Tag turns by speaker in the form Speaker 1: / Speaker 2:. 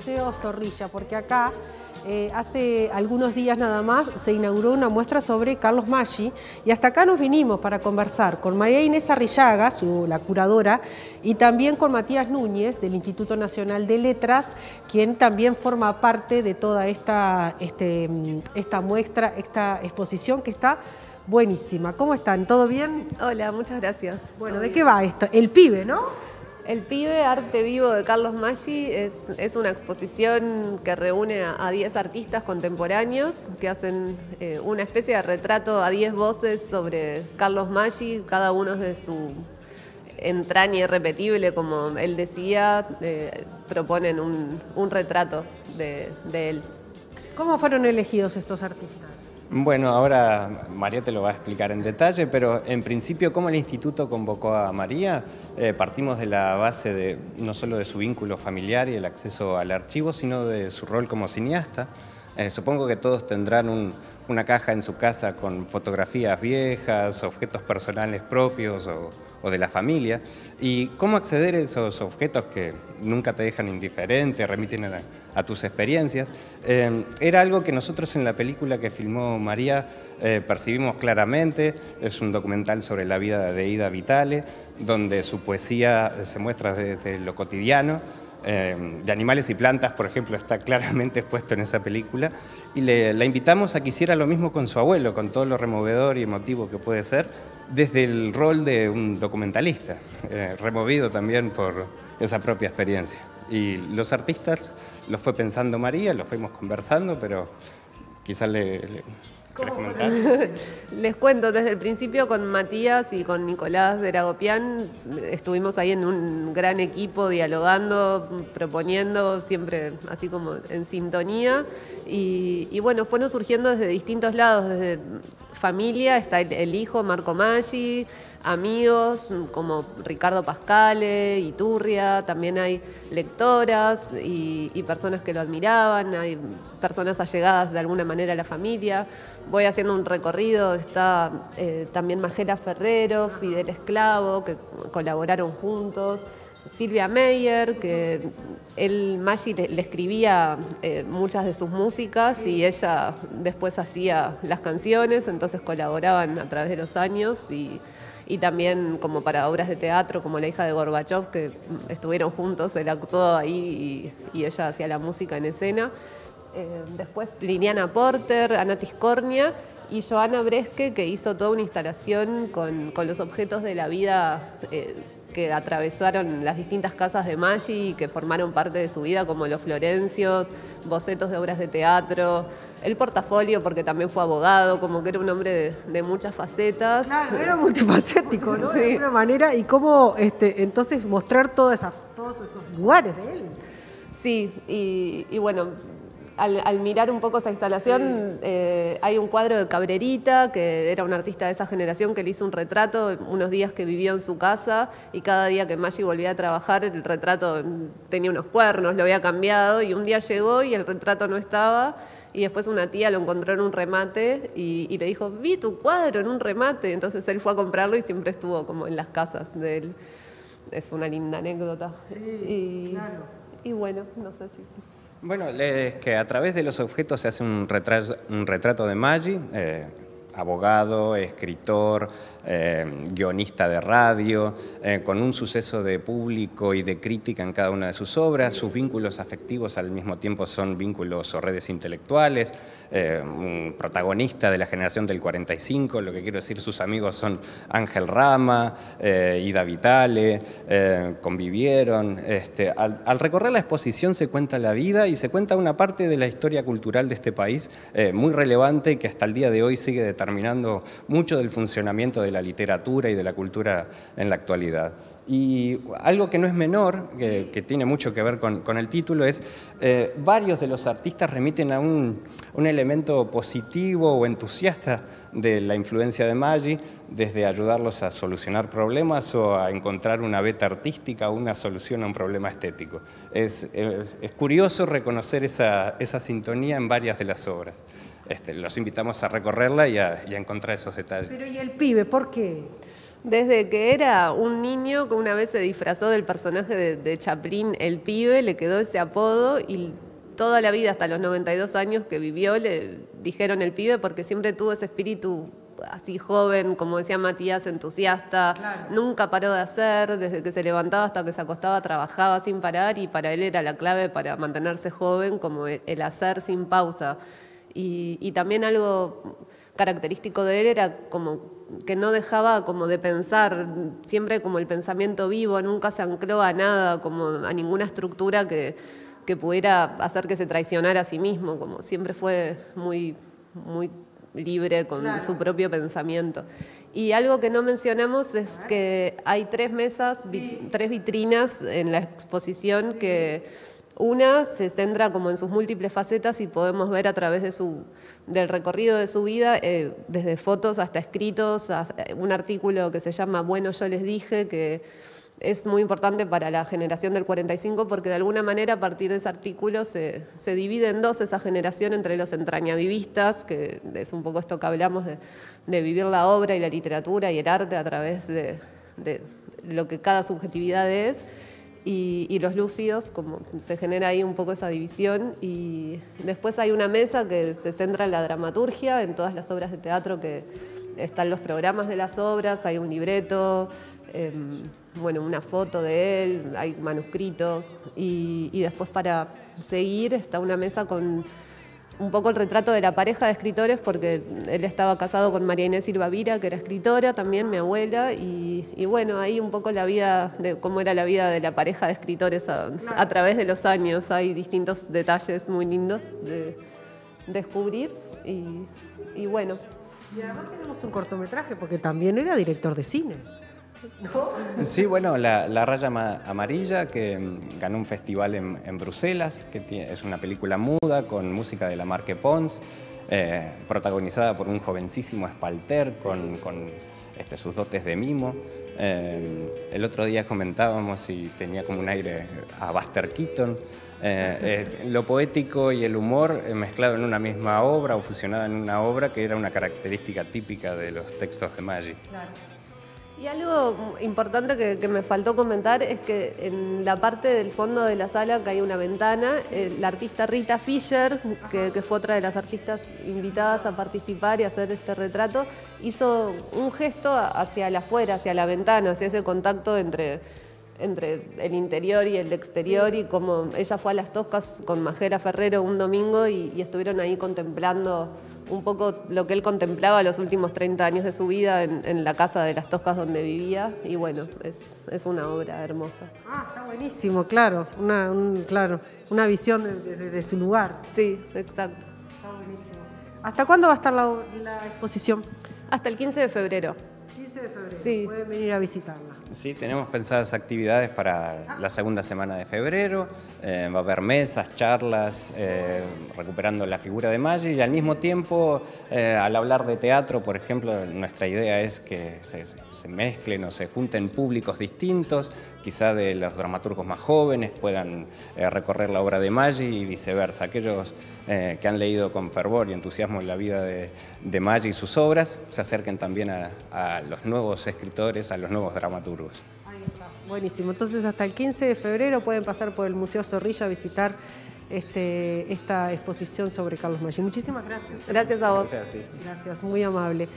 Speaker 1: Museo Zorrilla, porque acá hace algunos días nada más se inauguró una muestra sobre Carlos Maggi y hasta acá nos vinimos para conversar con María Inés Arrillaga, la curadora, y también con Matías Núñez del Instituto Nacional de Letras, quien también forma parte de toda esta muestra, esta exposición que está buenísima. ¿Cómo están? ¿Todo bien?
Speaker 2: Hola, muchas gracias.
Speaker 1: Bueno, ¿de qué va esto? El pibe, ¿no?
Speaker 2: El pibe, arte vivo de Carlos Maggi, es una exposición que reúne a 10 artistas contemporáneos que hacen una especie de retrato a 10 voces sobre Carlos Maggi, cada uno de su entraña irrepetible, como él decía, proponen un retrato de él.
Speaker 1: ¿Cómo fueron elegidos estos artistas?
Speaker 3: Bueno, ahora María te lo va a explicar en detalle, pero en principio, ¿cómo el Instituto convocó a María? Partimos de la base de no solo de su vínculo familiar y el acceso al archivo, sino de su rol como cineasta. Supongo que todos tendrán una caja en su casa con fotografías viejas, objetos personales propios o de la familia. ¿Y cómo acceder a esos objetos que nunca te dejan indiferente, remiten a tus experiencias? Era algo que nosotros en la película que filmó María percibimos claramente. Es un documental sobre la vida de Ida Vitale, donde su poesía se muestra desde lo cotidiano. De animales y plantas, por ejemplo, está claramente expuesto en esa película, y la invitamos a que hiciera lo mismo con su abuelo, con todo lo removedor y emotivo que puede ser, desde el rol de un documentalista, removido también por esa propia experiencia. Y los artistas los fue pensando María, los fuimos conversando, pero quizás ¿querés comentar?
Speaker 2: Les cuento, desde el principio con Matías y con Nicolás de Ragopián estuvimos ahí en un gran equipo dialogando, proponiendo, siempre así como en sintonía. Y bueno, fueron surgiendo desde distintos lados, desde familia, está el hijo Marco Maggi, amigos como Ricardo Pascale, Iturria, también hay lectoras y personas que lo admiraban, hay personas allegadas de alguna manera a la familia. Voy haciendo un recorrido, está también Majera Ferrero, Fidel Esclavo, que colaboraron juntos, Silvia Meyer, que Maggi le escribía muchas de sus músicas y ella después hacía las canciones, entonces colaboraban a través de los años y también como para obras de teatro, como La hija de Gorbachov, que estuvieron juntos, él actuó ahí y ella hacía la música en escena. Después Liliana Porter, Ana Tiscornia y Joana Bresque, que hizo toda una instalación con los objetos de la vida que atravesaron las distintas casas de Maggi y que formaron parte de su vida, como los Florencios, bocetos de obras de teatro, el portafolio, porque también fue abogado, como que era un hombre de muchas facetas.
Speaker 1: Claro, era multifacético, ¿no?
Speaker 2: Sí.
Speaker 1: De alguna manera, y cómo entonces mostrar todos esos lugares de él.
Speaker 2: Sí, y bueno, al mirar un poco esa instalación, hay un cuadro de Cabrerita, que era un artista de esa generación, que le hizo un retrato unos días que vivió en su casa, y cada día que Maggi volvía a trabajar, el retrato tenía unos cuernos, lo había cambiado, y un día llegó y el retrato no estaba, y después una tía lo encontró en un remate y le dijo, vi tu cuadro en un remate, entonces él fue a comprarlo y siempre estuvo como en las casas de él. Es una linda anécdota.
Speaker 1: Sí, claro.
Speaker 2: Y bueno, no sé si...
Speaker 3: Bueno, es que a través de los objetos se hace un retrato de Maggi, abogado, escritor, guionista de radio, con un suceso de público y de crítica en cada una de sus obras. Sus vínculos afectivos al mismo tiempo son vínculos o redes intelectuales, un protagonista de la generación del 45, lo que quiero decir, sus amigos son Ángel Rama, Ida Vitale, convivieron. Al recorrer la exposición se cuenta la vida y se cuenta una parte de la historia cultural de este país muy relevante y que hasta el día de hoy sigue determinando mucho del funcionamiento de la literatura y de la cultura en la actualidad. Y algo que no es menor, que tiene mucho que ver con el título, es varios de los artistas remiten a un elemento positivo o entusiasta de la influencia de Maggi, desde ayudarlos a solucionar problemas o a encontrar una beta artística o una solución a un problema estético. Es curioso reconocer esa sintonía en varias de las obras. Los invitamos a recorrerla y a encontrar esos detalles.
Speaker 1: Pero ¿y el pibe? ¿Por qué?
Speaker 2: Desde que era un niño que una vez se disfrazó del personaje de Chaplin, el pibe, le quedó ese apodo y toda la vida, hasta los 92 años que vivió, le dijeron el pibe porque siempre tuvo ese espíritu así joven, como decía Matías, entusiasta, claro. Nunca paró de hacer, desde que se levantaba hasta que se acostaba trabajaba sin parar y para él era la clave para mantenerse joven, como el hacer sin pausa. Y también algo característico de él era como que no dejaba como de pensar, siempre como el pensamiento vivo, nunca se ancló a nada, como a ninguna estructura que pudiera hacer que se traicionara a sí mismo, como siempre fue muy libre con claro. Su propio pensamiento. Y algo que no mencionamos es que hay 3 mesas, sí. 3 vitrinas en la exposición que una se centra como en sus múltiples facetas y podemos ver a través del recorrido de su vida, desde fotos hasta escritos, hasta un artículo que se llama Bueno, yo les dije, que es muy importante para la generación del 45 porque de alguna manera a partir de ese artículo se divide en 2 esa generación entre los entrañavivistas, que es un poco esto que hablamos de vivir la obra y la literatura y el arte a través de lo que cada subjetividad es, y los lúcidos, como se genera ahí un poco esa división. Y después hay una mesa que se centra en la dramaturgia, en todas las obras de teatro que están los programas de las obras, hay un libreto, bueno, una foto de él, hay manuscritos y después para seguir está una mesa con un poco el retrato de la pareja de escritores porque él estaba casado con María Inés Silvavira, que era escritora también, mi abuela, y bueno, ahí un poco la vida, de cómo era la vida de la pareja de escritores a través de los años, hay distintos detalles muy lindos de descubrir y bueno.
Speaker 1: Y además tenemos un cortometraje porque también era director de cine. ¿No?
Speaker 3: Sí, bueno, la Raya Amarilla, que ganó un festival en Bruselas, que es una película muda con música de Lamarque Pons, protagonizada por un jovencísimo Espalter con sus dotes de mimo. El otro día comentábamos y tenía como un aire a Buster Keaton. Lo poético y el humor mezclado en una misma obra o fusionado en una obra que era una característica típica de los textos de Maggi. Claro.
Speaker 2: Y algo importante que me faltó comentar es que en la parte del fondo de la sala, que hay una ventana, la artista Rita Fischer, que fue otra de las artistas invitadas a participar y a hacer este retrato, hizo un gesto hacia el afuera, hacia la ventana, hacia ese contacto entre el interior y el exterior, y como ella fue a Las Toscas con Majera Ferrero un domingo y estuvieron ahí contemplando un poco lo que él contemplaba los últimos 30 años de su vida en la casa de Las Toscas donde vivía, y bueno, es una obra hermosa.
Speaker 1: Está buenísimo, claro, una visión de su lugar.
Speaker 2: Sí, exacto.
Speaker 1: Está buenísimo. ¿Hasta cuándo va a estar la exposición?
Speaker 2: Hasta el 15 de febrero.
Speaker 1: 15 de febrero,
Speaker 2: sí.
Speaker 1: Pueden venir a visitarla.
Speaker 3: Sí, tenemos pensadas actividades para la segunda semana de febrero. Va a haber mesas, charlas, recuperando la figura de Maggi, y al mismo tiempo, al hablar de teatro, por ejemplo, nuestra idea es que se mezclen o se junten públicos distintos, quizá de los dramaturgos más jóvenes puedan recorrer la obra de Maggi y viceversa. Aquellos que han leído con fervor y entusiasmo la vida de Maggi y sus obras, se acerquen también a los nuevos escritores, a los nuevos dramaturgos.
Speaker 1: Ahí está, buenísimo. Entonces hasta el 15 de febrero pueden pasar por el Museo Zorrilla a visitar esta exposición sobre Carlos Maggi. Muchísimas gracias.
Speaker 2: Gracias a vos.
Speaker 3: Gracias a ti.
Speaker 1: Gracias, muy amable.